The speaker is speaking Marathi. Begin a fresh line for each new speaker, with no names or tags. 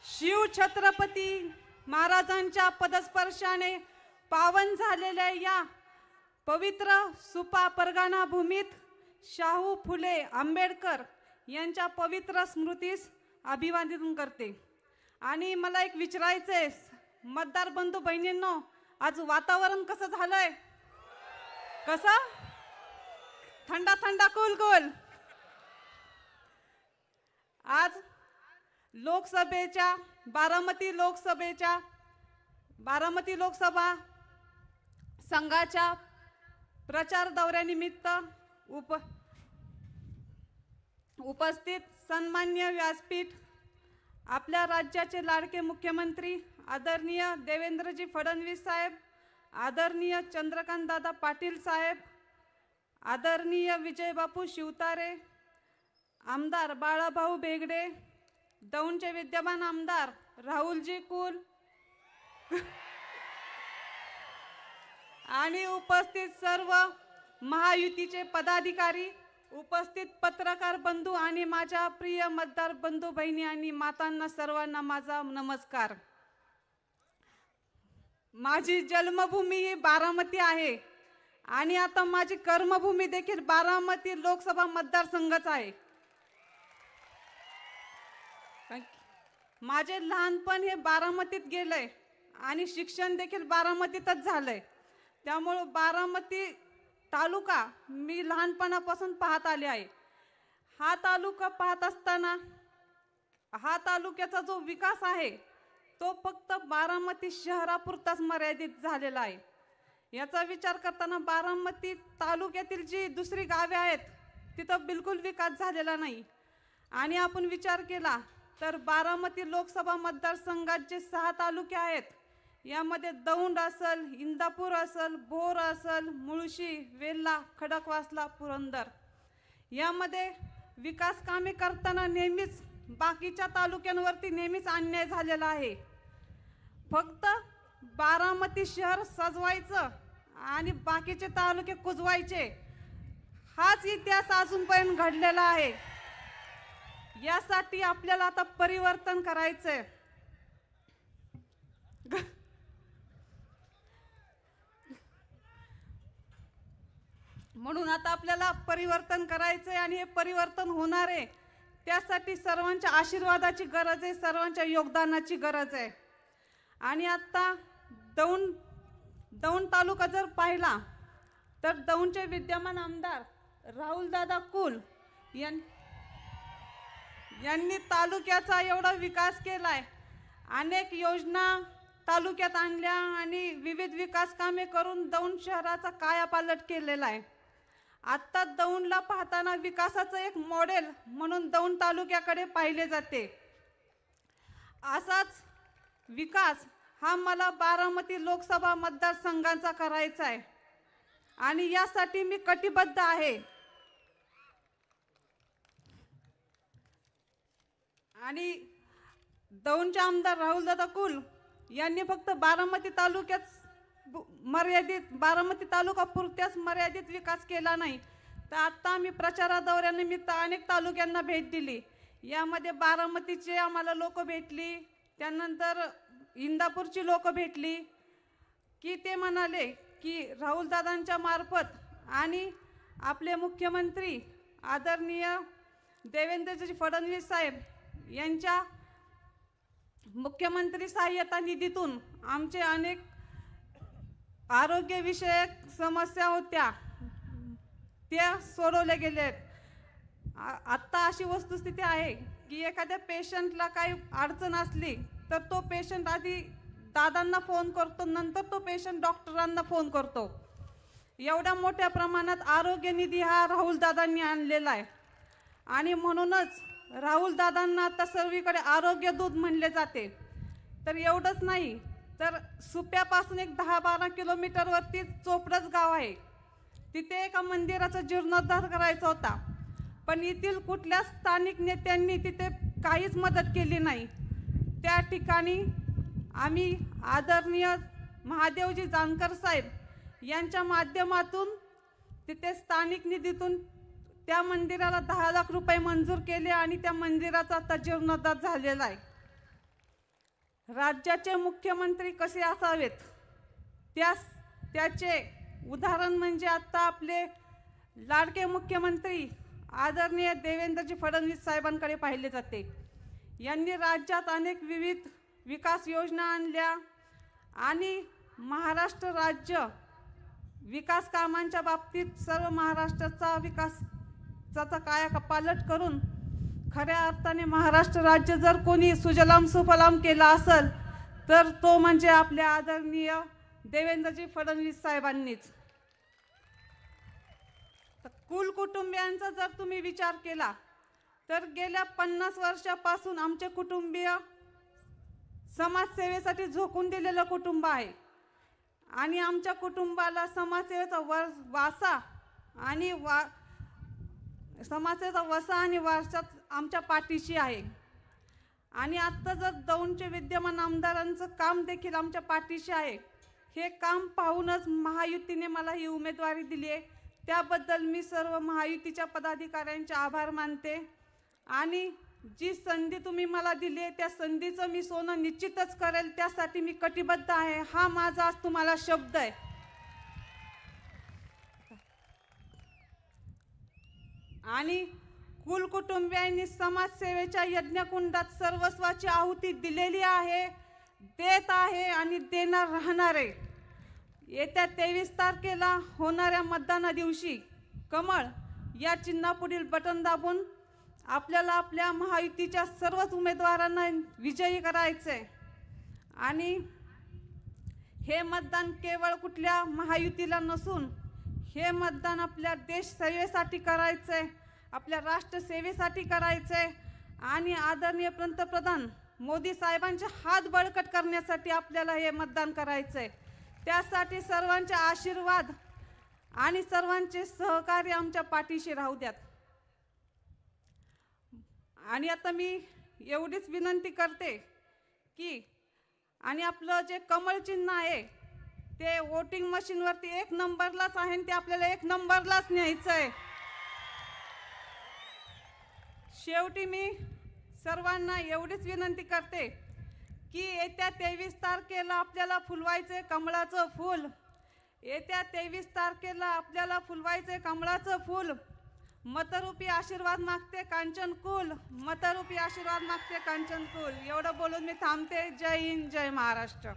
शिव छत्रपती महाराजांच्या पदस्पर्शाने पावन झालेल्या या पवित्र सुपा परगणा भूमीत शाहू फुले आंबेडकर यांच्या पवित्र स्मृतीस अभिवादन करते। आणि मला एक विचारायचंय, मतदार बंधू बहिणींनो, आज वातावरण कसं झालंय? कसं? थंडा थंडा कूल कूल। आज लोकसभेच्या बारामती लोकसभा संघाच्या प्रचार दौऱ्यानिमित्त उपस्थित सन्मान्य व्यासपीठ, आपल्या राज्याचे लाडके मुख्यमंत्री आदरणीय देवेंद्रजी फडणवीस साहेब, आदरणीय चंद्रकांत दादा पाटील साहेब, आदरणीय विजयबापू शिवतारे, आमदार बाळाभाऊ बेगडे, दौंडचे विद्यमान आमदार राहुलजी कुल आणि उपस्थित सर्व महायुतीचे पदाधिकारी, उपस्थित पत्रकार बंधू आणि माझ्या प्रिय मतदार बंधू बहिणी आणि मातांना सर्वांना माझा नमस्कार। माझी जन्मभूमी ही बारामती आहे आणि आता माझी कर्मभूमी देखील बारामती लोकसभा मतदारसंघच आहे। माझे लहानपण हे बारामतीत गेलंय आणि शिक्षण देखील बारामतीतच झालंय, त्यामुळे बारामती तालुका मी लहानपणापासून पाहत आले आहे। हा तालुका पाहत असताना हा तालुक्याचा जो विकास आहे तो फक्त बारामती शहरापुरताच मर्यादित झालेला आहे। याचा विचार करताना बारामती तालुक्यातील जी दुसरी गावे आहेत तिथं बिलकुल विकास झालेला नाही। आणि आपण विचार केला तर बारामती लोकसभा मतदारसंघात जे 6 तालुके आहेत, यामध्ये दौंड असल, इंदापूर असल, भोर असल, मुळशी, वेल्हा, खडकवासला, पुरंदर, यामध्ये विकास कामे करताना नेहमीच बाकीच्या तालुक्यांवरती नेहमीच अन्याय झालेला आहे। फक्त बारामती शहर सजवायचं आणि बाकीचे तालुके कुजवायचे, हाच इतिहास अजूनपर्यंत घडलेला आहे। यासाठी आपल्याला आता परिवर्तन करायचंय। म्हणून आता आपल्याला परिवर्तन करायचंय आणि हे परिवर्तन होणार आहे। त्यासाठी सर्वांच्या आशीर्वादाची गरज आहे, सर्वांच्या योगदानाची गरज आहे। आणि आता दौंड तालुका जर पाहिला तर दौंडचे विद्यमान आमदार राहुलदादा कुल यांनी तालुक्याचा एवढा विकास केलाय, अनेक योजना तालुक्यात आणल्या आणि विविध विकास कामे करून दौंड शहराचा कायापालट केलेला आहे। आता दौंडला पाहताना विकासाचं एक मॉडेल म्हणून दौंड तालुक्याकडे पाहिले जाते। असाच विकास हा मला बारामती लोकसभा मतदारसंघाचा करायचा आहे आणि यासाठी मी कटिबद्ध आहे। आणि दौंडचे आमदार राहुलदादा कुल यांनी फक्त बारामती तालुका पुरत्याच मर्यादित विकास केला नाही, तर आता आम्ही प्रचार दौऱ्यानिमित्त अनेक तालुक्यांना भेट दिली। यामध्ये बारामतीचे आम्हाला लोक भेटली, त्यानंतर इंदापूरची लोक भेटली, की ते म्हणाले की राहुलदादांच्या मार्फत आणि आपले मुख्यमंत्री आदरणीय देवेंद्रजी फडणवीस साहेब यांच्या मुख्यमंत्री सहाय्यता निधीतून आमचे अनेक आरोग्यविषयक समस्या होत्या त्या सोडवल्या गेल्यात। आता अशी वस्तुस्थिती आहे की एखाद्या पेशंटला काही अडचण असली तर तो पेशंट आधी दादांना फोन करतो, नंतर तो पेशंट डॉक्टरांना फोन करतो। एवढ्या मोठ्या प्रमाणात आरोग्य निधी हा राहुलदादांनी आणलेला आहे आणि म्हणूनच राहुलदादांना आता सर्वीकडे आरोग्य दूत म्हणले जाते। तर एवढंच नाही, तर सुप्यापासून एक 10-12 किलोमीटरवरती चोपडच गाव आहे, तिथे एका मंदिराचा जीर्णोद्धार करायचा होता, पण येथील कुठल्या स्थानिक नेत्यांनी तिथे काहीच मदत केली नाही। त्या ठिकाणी आम्ही आदरणीय महादेवजी जानकर साहेब यांच्या माध्यमातून तिथे स्थानिक निधीतून त्या मंदिराला 10 लाख रुपये मंजूर केले आणि त्या मंदिराचा आता जीर्णोद्धार झालेला आहे। राज्याचे मुख्यमंत्री कसे असावेत त्याचे उदाहरण म्हणजे आता आपले लाडके मुख्यमंत्री आदरणीय देवेंद्रजी फडणवीस साहेबांकडे पाहिले जाते। यांनी राज्यात अनेक विविध विकास योजना आणल्या आणि महाराष्ट्र राज्य विकास कामांच्या बाबतीत सर्व महाराष्ट्राचा विकासाचा कायापालट करून खऱ्या अर्थाने महाराष्ट्र राज्य जर कोणी सुजलाम सुफलाम केला असेल तर तो म्हणजे आपल्या आदरणीय देवेंद्रजी फडणवीस साहेबांनीच। कुल कुटुंबियांचा जर तुम्ही विचार केला तर गेल्या 50 वर्षापासून आमचे कुटुंबीय समाजसेवेसाठी झोकून दिलेलं कुटुंब आहे आणि आमच्या कुटुंबाला समाजसेवेचा वारसा आणि वारसात आमच्या पाठीशी आहे। आणि आता जर दौंडचे विद्यमान आमदारांचं काम देखील आमच्या पाठीशी आहे। हे काम पाहूनच महायुतीने मला ही उमेदवारी दिली आहे, त्याबद्दल मी सर्व महायुतीच्या पदाधिकाऱ्यांचे आभार मानते। आणि जी संधी तुम्ही मला दिली आहे त्या संधीचं मी सोनं निश्चितच करेल, त्यासाठी मी कटिबद्ध आहे। हा माझा आज तुम्हाला शब्द आहे। आणि कुल कुटुंबियांनी समाजसेवेच्या यज्ञकुंडात सर्वस्वाची आहुती दिलेली आहे, देत आहे आणि देणार राहणार आहे। येत्या 23 तारखेला होणाऱ्या मतदाना दिवशी कमळ या चिन्हापुढील बटन दाबून आपल्याला आपल्या महायुतीच्या सर्वच उमेदवारांना विजयी करायचे। आणि हे मतदान केवळ कुठल्या महायुतीला नसून हे मतदान आपल्या देश सेवेसाठी करायचे, आपल्या राष्ट्र सेवेसाठी करायचे आणि आदरणीय पंतप्रधान मोदी साहेबांचे हात बळकट करण्यासाठी आपल्याला हे मतदान करायचे। त्यासाठी सर्वांचे आशीर्वाद आणि सर्वांचे सहकार्य आमच्या पाठीशी राहू द्यात। आणि आता मी एवढीच विनंती करते की आणि आपलं जे कमळ चिन्ह आहे ते वोटिंग मशीनवरती 1 नंबरलाच आहे, ते आपल्याला 1 नंबरलाच न्यायचं आहे। शेवटी मी सर्वांना एवढीच विनंती करते की येत्या 23 तारखेला आपल्याला फुलवायचे कमळाचं फूल, येत्या 23 तारखेला आपल्याला फुलवायचे कमळाचं फूल। मतरूपी आशीर्वाद मागते कांचन कुल, मतरूपी आशीर्वाद मागते कांचन कुल। एवढं बोलून मी थांबते। जय हिंद, जय महाराष्ट्र।